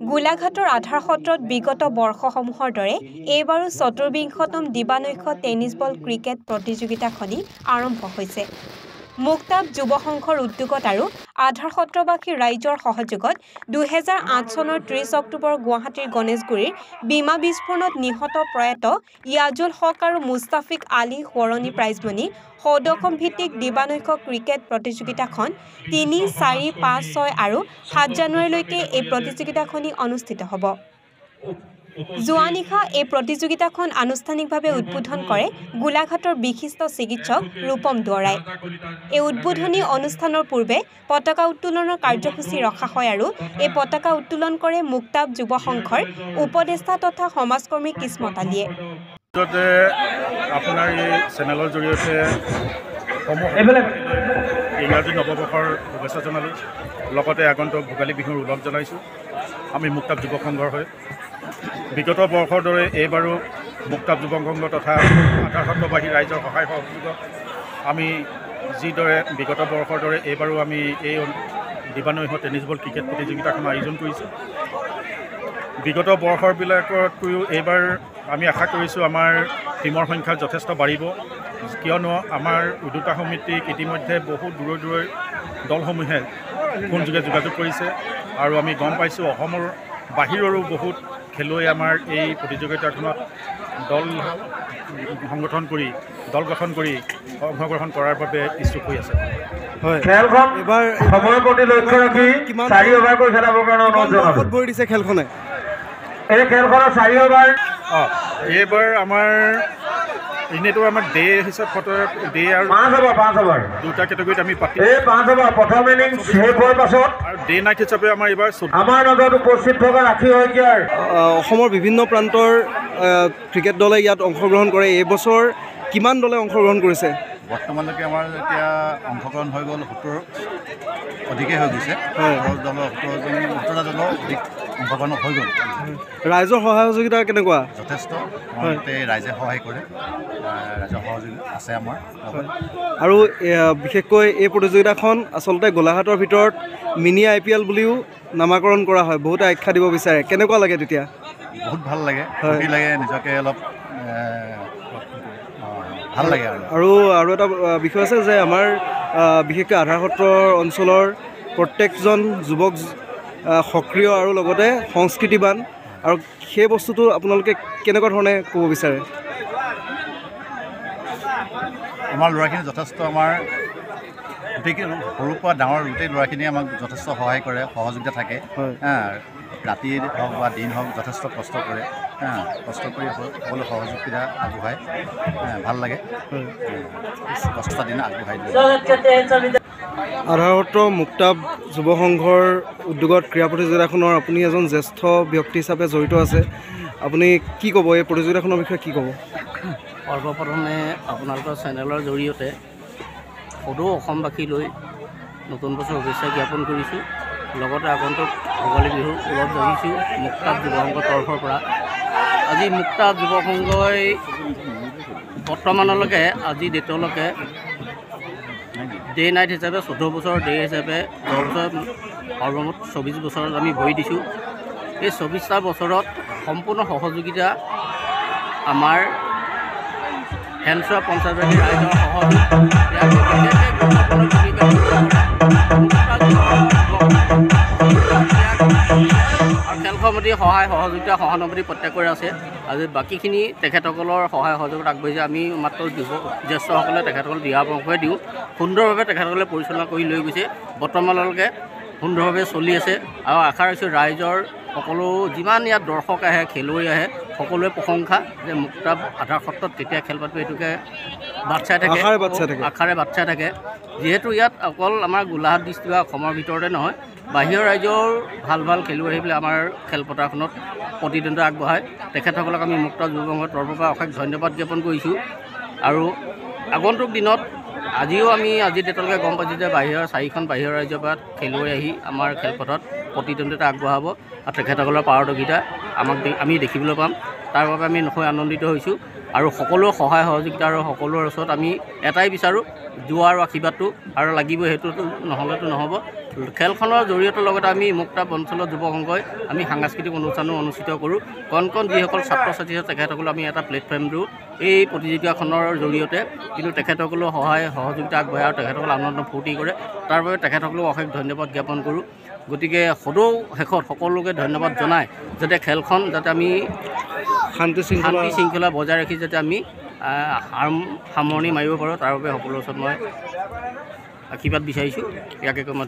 গোলাঘাটৰ আধাৰ সত্ৰত বিগত বৰ্ষসমূহৰ দৰে এইবাৰো ৪৪তম দিবানৈশ টেনিছ বল ক্ৰিকেট প্ৰতিযোগিতাখনি আৰম্ভ হৈছে। মুক্তাব যুৱ সংঘৰ উদ্যোগত আৰু আধাৰ সত্ৰবাসী ৰাইজৰ সহযোগত ২০০৮ চনৰ ৩০ অক্টোবৰ গুৱাহাটীৰ গণেশগুৰিৰ বিমা বিস্ফোৰণত নিহত প্ৰয়াত ইয়াজুল হক আৰু মুস্তাফিক আলী সোঁৱৰণী প্ৰাইজমণি সৌদকম ভিত্তিক দিবানৈশ ক্ৰিকেট প্ৰতিযোগিতাখন ৩, ৪, ৫, ৬ আৰু ৭ জানুৱাৰীলৈকে এই প্ৰতিযোগিতাখনি অনুষ্ঠিত হ'ব। যোৱা নিশা এই প্ৰতিযোগিতাখন আনুষ্ঠানিকভাৱে উদ্বোধন কৰে গোলাঘাটৰ বিশিষ্ট চিকিৎসক ৰূপম দুৱৰাই। এই উদ্বোধনী অনুষ্ঠানৰ পূৰ্বে পতাকা উত্তোলনৰ কাৰ্যসূচী ৰখা হয় আৰু এই পতাকা উত্তোলন কৰে মুক্তাব যুৱ সংঘৰ উপদেষ্টা তথা সমাজকৰ্মী কিসমত আলীয়ে। আপোনাৰ এই চেনেলৰ জৰিয়তে ইংৰাজী নৱবৰ্ষৰ শুভেচ্ছা জনালোঁ, লগতে আগন্তুক ভোগালী বিহুৰ ওলগ জনাইছোঁ। আমি মুক্তাব যুৱ সংঘৰ হৈ বিগত বৰ্ষৰ দৰে এইবাৰো মুক্তাব যুৱ সংঘ তথা আধাৰ সত্ৰবাসী ৰাইজৰ সহায় সহযোগত আমি যিদৰে বিগত বৰ্ষৰ দৰে এইবাৰো আমি এই দিবানৈশ টেনিছ বল ক্ৰিকেট প্ৰতিযোগিতাখন আয়োজন কৰিছোঁ। বিগত বৰ্ষৰবিলাকতকৈও এইবাৰ আমি আশা কৰিছোঁ আমাৰ টীমৰ সংখ্যা যথেষ্ট বাঢ়িব, কিয়নো আমাৰ উদ্যোক্তা সমিতিক ইতিমধ্যে বহুত দূৰৰ দলসমূহে ফোনযোগে যোগাযোগ কৰিছে আৰু আমি গম পাইছোঁ অসমৰ বাহিৰৰো বহুত খেলুৱৈ আমাৰ এই প্ৰতিযোগিতাখনত দল গঠন কৰি অংশগ্ৰহণ কৰাৰ বাবে ইচ্ছুক হৈ আছে। হয়, খেলখন এবাৰ সময়ৰ প্ৰতি লক্ষ্য ৰাখি 4 অভাৰকৈ খেলাবৰ কাৰণে অনুৰোধ জনালোঁ। ভৰি দিছে খেলখনে। এই খেলখনৰ 4 অভাৰ এইবাৰ আমাৰ এনেইতো আমাৰ ডে হিচাপত ডে আৰু 5 অভাৰ দুটা কেটেগৰীত আমি পাতি এই 5 অভাৰ প্ৰথম ইনিংছ শেষ হোৱাৰ পাছত আৰু ডে নাইট হিচাপে আমাৰ এইবাৰ আমাৰ মাজত উপস্থিত থকা ৰাখি শইকীয়াৰ অসমৰ বিভিন্ন প্ৰান্তৰ ক্ৰিকেট দলে ইয়াত অংশগ্ৰহণ কৰে। এইবছৰ কিমান দলে অংশগ্ৰহণ কৰিছে? বৰ্তমানলৈকে আমাৰ এতিয়া অংশগ্ৰহণ হৈ গ'ল 70 অধিকেই হৈ গৈছে। 17টা দলৰ অধিক অংশগ্ৰহণ হৈ গ'ল। ৰাইজৰ সহায় সহযোগিতা কেনেকুৱা? যথেষ্ট ৰাইজে সহায় কৰে, ৰাইজৰ সহযোগিতা আছে আমাৰ। আৰু বিশেষকৈ এই প্ৰতিযোগিতাখন আচলতে গোলাঘাটৰ ভিতৰত মিনি IPL বুলিও নামাকৰণ কৰা হয়, বহুতে আখ্যা দিব বিচাৰে। কেনেকুৱা লাগে তেতিয়া? বহুত ভাল লাগে, ফূৰ্তি লাগে, নিজকে অলপ ভাল লাগে। আৰু এটা বিষয় আছে যে আমাৰ বিশেষকৈ আধাৰ সত্ৰৰ অঞ্চলৰ প্ৰত্যেকজন যুৱক সক্ৰিয় আৰু লগতে সংস্কৃতিবান, আৰু সেই বস্তুটো আপোনালোকে কেনেকুৱা ধৰণে ক'ব বিচাৰে? আমাৰ ল'ৰাখিনি যথেষ্ট আমাৰ গোটেই সৰুৰ পৰা ডাঙৰ গোটেই ল'ৰাখিনিয়ে আমাক যথেষ্ট সহায় কৰে, সহযোগিতা থাকে। ৰাতি হওক বা দিন হওক যথেষ্ট কষ্ট কৰে, কষ্ট কৰি সকলো সহযোগিতা আগবঢ়ায়। ভাল লাগে, কষ্ট দিন আগবঢ়াই দিয়ে। আধাৰ সত্ৰ মুক্তাব যুৱ সংঘৰ উদ্যোগত ক্ৰীড়া প্ৰতিযোগিতাখনৰ আপুনি এজন জ্যেষ্ঠ ব্যক্তি হিচাপে জড়িত আছে, আপুনি কি ক'ব এই প্ৰতিযোগিতাখনৰ বিষয়ে কি ক'ব? সৰ্বপ্ৰথমে আপোনালোকৰ চেনেলৰ জৰিয়তে সদৌ অসমবাসীলৈ নতুন বছৰ শুভেচ্ছা জ্ঞাপন কৰিছোঁ। লগতে আগন্তুক ভোগালী বিহুৰ ওলগ জনাইছোঁ মুক্তাব যুৱ সংঘৰ তৰফৰ পৰা। আজি মুক্তাব যুৱ সংঘই বৰ্তমানলৈকে আজি ডেটলৈকে ডে নাইট হিচাপে 14 বছৰ, ডে হিচাপে 10 বছৰ, সৰ্বমুঠ 24 বছৰত আমি ভৰি দিছোঁ। এই 24টা বছৰত সম্পূৰ্ণ সহযোগিতা আমাৰ হেনচোৱা পঞ্চায়তবাসী ৰাইজৰ সহযোগ খেল সমিতিৰ সহায় সহযোগিতা সহানুভূতি প্ৰত্যেকৰে আছে। আজি বাকীখিনি তেখেতসকলৰ সহায় সহযোগত আগবাঢ়িছে। আমি মাত্ৰ জ্যেষ্ঠসকলে তেখেতসকলক দিহা পৰামৰ্শই দিওঁ। সুন্দৰভাৱে তেখেতসকলে পৰিচালনা কৰি লৈ গৈছে, বৰ্তমানলৈকে সুন্দৰভাৱে চলি আছে। আৰু আশা ৰাখিছোঁ ৰাইজৰ সকলো যিমান ইয়াত দৰ্শক আহে, খেলুৱৈ আহে, সকলোৱে প্ৰশংসা যে মুক্তাব আধাৰ সত্ৰত কেতিয়া খেল পাতিব এইটোকে বাট চাই থাকে, আশাৰে বাট চাই থাকে। যিহেতু ইয়াত অকল আমাৰ গোলাঘাট ডিষ্ট্ৰিক্ট বা অসমৰ ভিতৰতে নহয়, বাহিৰৰ ৰাজ্যৰ ভাল ভাল খেলুৱৈ আহি পেলাই আমাৰ খেলপথাৰখনত প্ৰতিদ্বন্দ্বিতা আগবঢ়ায়। তেখেতসকলক আমি মুক্তাব যুৱ সংঘৰ তৰফৰ পৰা অশেষ ধন্যবাদ জ্ঞাপন কৰিছোঁ। আৰু আগন্তুক দিনত আজি ডেটলৈকে গম পাইছোঁ যে বাহিৰৰ 4খন বাহিৰৰ ৰাজ্যৰ পৰা খেলুৱৈ আহি আমাৰ খেলপথাৰত প্ৰতিদ্বন্দ্বিতা আগবঢ়াব আৰু তেখেতসকলৰ পাৰদৰ্শিতা আমি দেখিবলৈ পাম। তাৰ বাবে আমি নথৈ আনন্দিত হৈছোঁ। আৰু সকলোৰে সহায় সহযোগিতা আৰু সকলোৰে ওচৰত আমি এটাই বিচাৰোঁ, যোৱাৰ আশীৰ্বাদটো আৰু লাগিব, সেইটোতো নহ'লেতো নহ'ব। খেলখনৰ জৰিয়তে লগতে আমি মুক্তাব অঞ্চলৰ যুৱ সংঘই আমি সাংস্কৃতিক অনুষ্ঠানো অনুষ্ঠিত কৰোঁ। কণ যিসকল ছাত্ৰ ছাত্ৰী আছে তেখেতসকলক আমি এটা প্লেটফৰ্ম দিওঁ এই প্ৰতিযোগিতাখনৰ জৰিয়তে, কিন্তু তেখেতসকলেও সহায় সহযোগিতা আগবঢ়ায় আৰু তেখেতসকলে আনন্দ ফূৰ্তি কৰে। তাৰ বাবে তেখেতসকলেও অশেষ ধন্যবাদ জ্ঞাপন কৰোঁ। গতিকে সদৌ শেষত সকলোকে ধন্যবাদ জনাই যাতে খেলখন যাতে আমি শান্তি শৃংখলা বজাই ৰাখি যাতে আমি সামৰণি মাৰিব পাৰোঁ, তাৰ বাবে সকলোৰে ওচৰত মই আশীৰ্বাদ বিচাৰিছোঁ। ইয়াকে মই